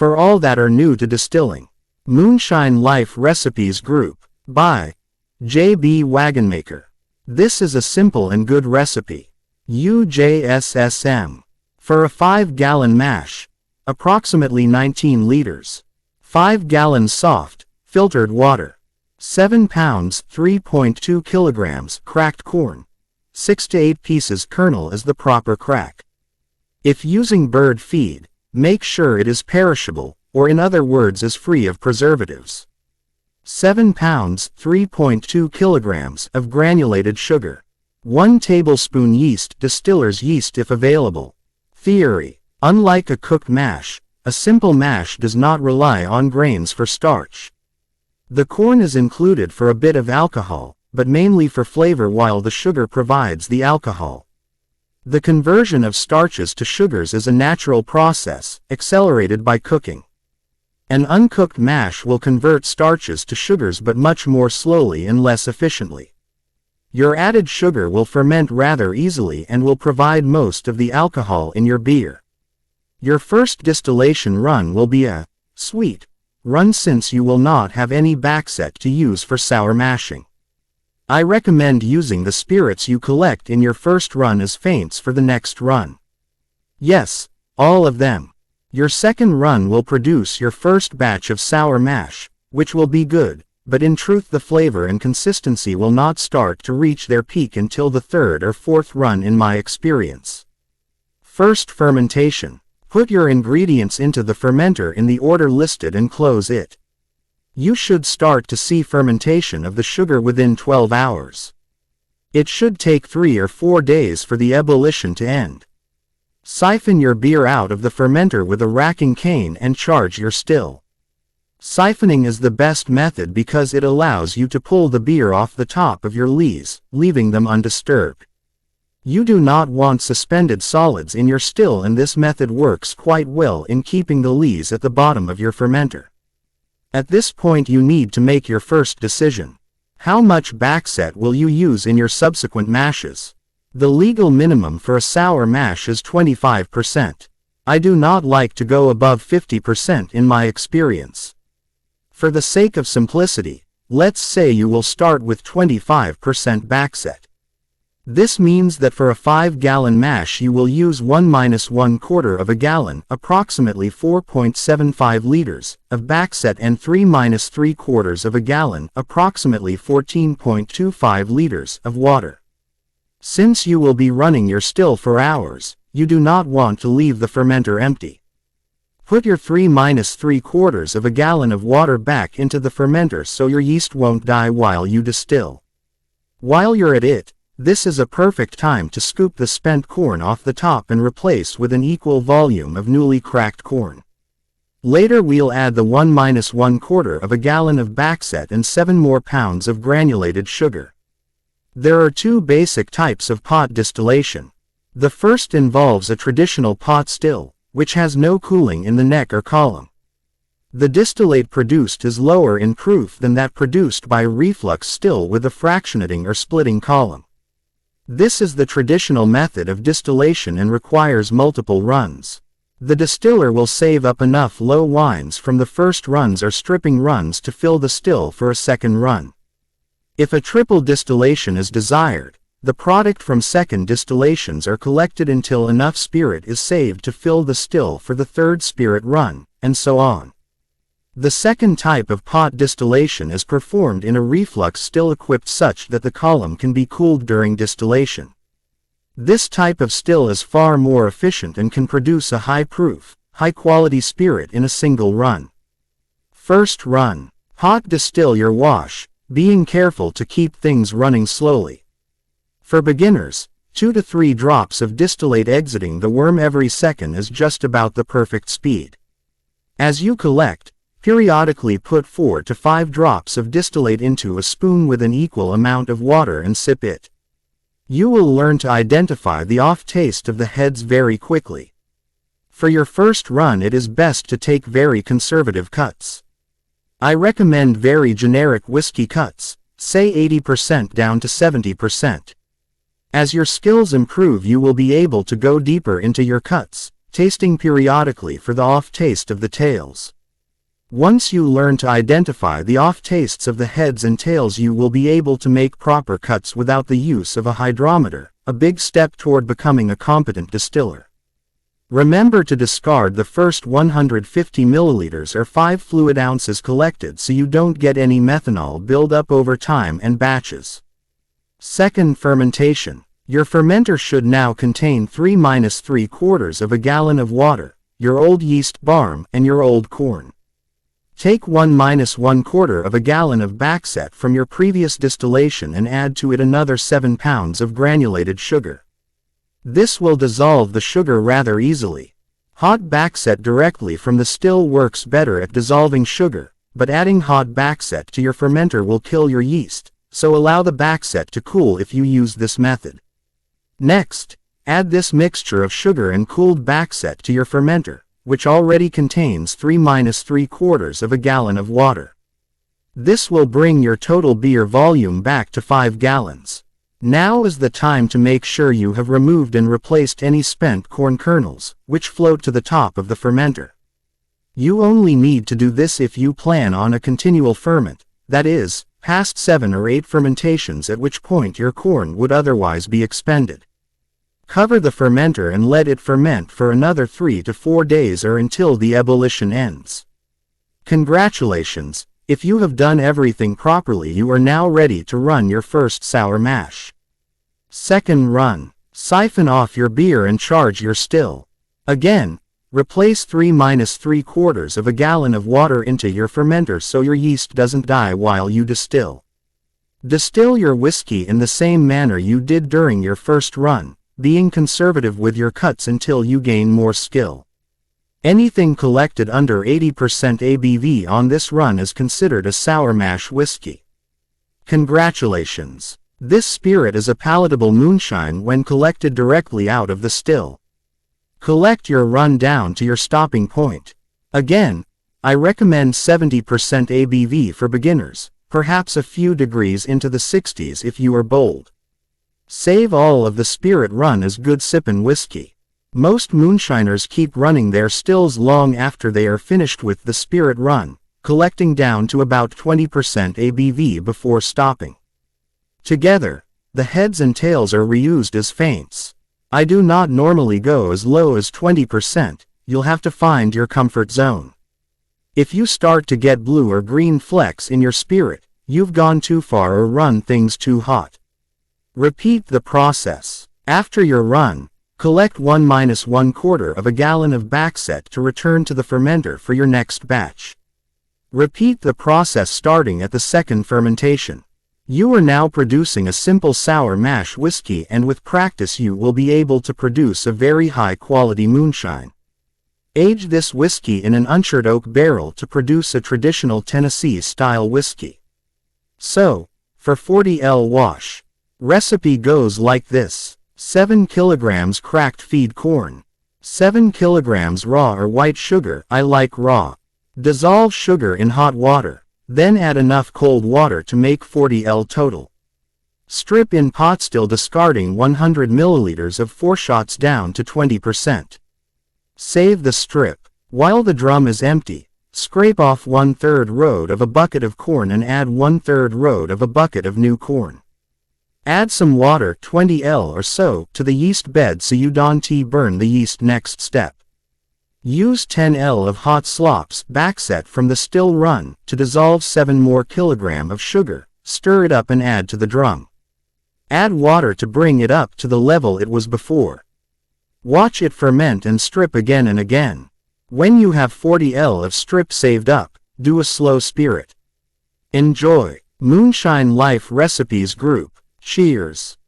For all that are new to distilling. Moonshine Life Recipes Group. By J.B. Wagonmaker. This is a simple and good recipe. UJSSM. For a 5-gallon mash. Approximately 19 liters. 5 gallons soft, filtered water. 7 pounds, 3.2 kilograms, cracked corn. 6 to 8 pieces kernel is the proper crack. If using bird feed, make sure it is perishable, or in other words is free of preservatives. 7 pounds, 3.2 kilograms, of granulated sugar. 1 tablespoon yeast, distiller's yeast if available. Theory. Unlike a cooked mash, a simple mash does not rely on grains for starch. The corn is included for a bit of alcohol, but mainly for flavor while the sugar provides the alcohol. The conversion of starches to sugars is a natural process, accelerated by cooking. An uncooked mash will convert starches to sugars but much more slowly and less efficiently. Your added sugar will ferment rather easily and will provide most of the alcohol in your beer. Your first distillation run will be a sweet run since you will not have any backset to use for sour mashing. I recommend using the spirits you collect in your first run as feints for the next run. Yes, all of them. Your second run will produce your first batch of sour mash, which will be good, but in truth the flavor and consistency will not start to reach their peak until the third or fourth run in my experience. First fermentation. Put your ingredients into the fermenter in the order listed and close it. You should start to see fermentation of the sugar within 12 hours. It should take 3 or 4 days for the ebullition to end. Siphon your beer out of the fermenter with a racking cane and charge your still. Siphoning is the best method because it allows you to pull the beer off the top of your lees, leaving them undisturbed. You do not want suspended solids in your still, and this method works quite well in keeping the lees at the bottom of your fermenter. At this point you need to make your first decision. How much backset will you use in your subsequent mashes? The legal minimum for a sour mash is 25%. I do not like to go above 50% in my experience. For the sake of simplicity, let's say you will start with 25% backset. This means that for a 5-gallon mash you will use 1-1/4 of a gallon, approximately 4.75 liters, of backset and 3-3/4 of a gallon, approximately 14.25 liters, of water. Since you will be running your still for hours, you do not want to leave the fermenter empty. Put your 3-3/4 of a gallon of water back into the fermenter so your yeast won't die while you distill. While you're at it, this is a perfect time to scoop the spent corn off the top and replace with an equal volume of newly cracked corn. Later we'll add the 1-1/4 of a gallon of backset and 7 more pounds of granulated sugar. There are 2 basic types of pot distillation. The first involves a traditional pot still, which has no cooling in the neck or column. The distillate produced is lower in proof than that produced by reflux still with a fractionating or splitting column. This is the traditional method of distillation and requires multiple runs. The distiller will save up enough low wines from the first runs or stripping runs to fill the still for a second run. If a triple distillation is desired, the product from second distillations are collected until enough spirit is saved to fill the still for the third spirit run, and so on. The second type of pot distillation is performed in a reflux still equipped such that the column can be cooled during distillation. This type of still is far more efficient and can produce a high-proof, high-quality spirit in a single run. First run. Hot distill your wash, being careful to keep things running slowly. For beginners, 2 to 3 drops of distillate exiting the worm every second is just about the perfect speed. As you collect, periodically put 4 to 5 drops of distillate into a spoon with an equal amount of water and sip it. You will learn to identify the off taste of the heads very quickly. For your first run it is best to take very conservative cuts. I recommend very generic whiskey cuts, say 80% down to 70%. As your skills improve you will be able to go deeper into your cuts, tasting periodically for the off taste of the tails. Once you learn to identify the off tastes of the heads and tails, you will be able to make proper cuts without the use of a hydrometer, a big step toward becoming a competent distiller. Remember to discard the first 150 milliliters or 5 fluid ounces collected so you don't get any methanol buildup over time and batches. Second fermentation. Your fermenter should now contain 3–3/4 of a gallon of water, your old yeast barm, and your old corn. Take 1–1/4 of a gallon of backset from your previous distillation and add to it another 7 pounds of granulated sugar. This will dissolve the sugar rather easily. Hot backset directly from the still works better at dissolving sugar, but adding hot backset to your fermenter will kill your yeast, so allow the backset to cool if you use this method. Next, add this mixture of sugar and cooled backset to your fermenter, which already contains 3–3/4 of a gallon of water. This will bring your total beer volume back to 5 gallons. Now is the time to make sure you have removed and replaced any spent corn kernels, which float to the top of the fermenter. You only need to do this if you plan on a continual ferment, that is, past 7 or 8 fermentations, at which point your corn would otherwise be expended. Cover the fermenter and let it ferment for another 3 to 4 days or until the ebullition ends. Congratulations, if you have done everything properly, you are now ready to run your first sour mash. Second run. Siphon off your beer and charge your still. Again, replace 3–3/4 of a gallon of water into your fermenter so your yeast doesn't die while you distill. Distill your whiskey in the same manner you did during your first run, being conservative with your cuts until you gain more skill. Anything collected under 80% ABV on this run is considered a sour mash whiskey. Congratulations! This spirit is a palatable moonshine when collected directly out of the still. Collect your run down to your stopping point. Again, I recommend 70% ABV for beginners, perhaps a few degrees into the 60s if you are bold. Save all of the spirit run as good sippin' whiskey. Most moonshiners keep running their stills long after they are finished with the spirit run, collecting down to about 20% ABV before stopping. Together, the heads and tails are reused as feints. I do not normally go as low as 20%, you'll have to find your comfort zone. If you start to get blue or green flecks in your spirit, you've gone too far or run things too hot. Repeat the process. After your run, collect 1–1/4 of a gallon of backset to return to the fermenter for your next batch. Repeat the process starting at the second fermentation. You are now producing a simple sour mash whiskey, and with practice you will be able to produce a very high quality moonshine. Age this whiskey in an uncharred oak barrel to produce a traditional Tennessee style whiskey. So, for 40L wash, recipe goes like this: 7 kilograms cracked feed corn, 7 kilograms raw or white sugar, I like raw. Dissolve sugar in hot water, then add enough cold water to make 40L total. Strip in pot still, discarding 100 milliliters of foreshots down to 20%. Save the strip. While the drum is empty, scrape off 1/3 road of a bucket of corn and add 1/3 road of a bucket of new corn. Add some water, 20L or so, to the yeast bed so you don't burn the yeast. Next step. Use 10L of hot slops backset from the still run to dissolve 7 more kilograms of sugar, stir it up and add to the drum. Add water to bring it up to the level it was before. Watch it ferment and strip again and again. When you have 40L of strip saved up, do a slow spirit. Enjoy. Moonshine Life Recipes Group. Cheers.